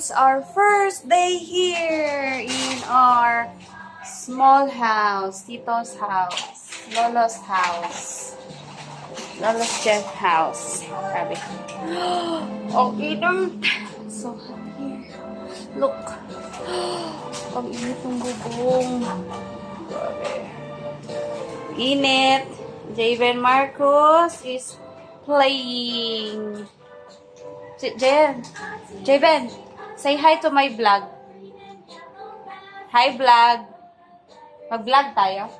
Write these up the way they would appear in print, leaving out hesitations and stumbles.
it's our first day here in our small house, Tito's house, Lolo's house, Lolo's Jeff house. Grabe. Oh, init. So hot here. Look. Ang init ng bubong. Grabe. Init. Javen Marcos is playing. Javen, say hi to my vlog. Hi vlog. Mag-vlog tayo.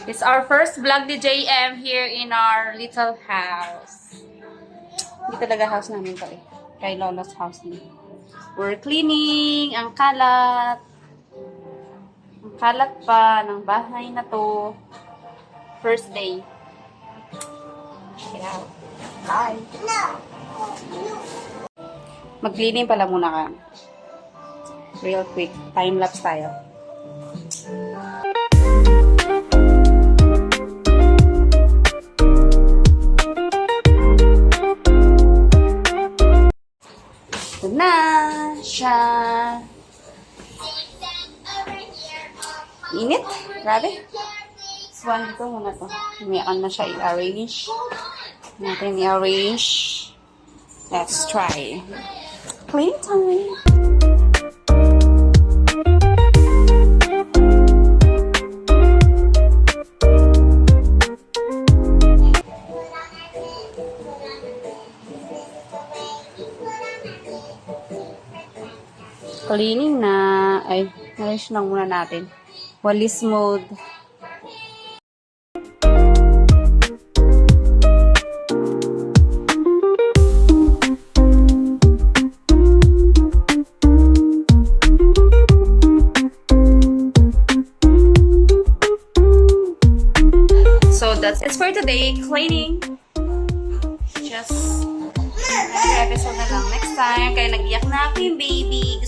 It's our first vlog ni JM here in our little house. Hindi talaga house namin to eh. Kay Lolo's house niya. We're cleaning. Ang kalat. Ang kalat pa ng bahay na to. First day. Check it out. Bye. Mag-cleaning pala muna ka. Real quick. Time-lapse tayo. Ito na siya. Init. Grabe. This one dito muna to. Umiyakan na siya i-arrange. Natin i-arrange. Let's try. Clean time. Cleaning na. Ay, arrange lang muna natin. Walis mode. So that's it for today. Cleaning. Just another episode na lang next time. Kaya nag-iyak na ako yung baby.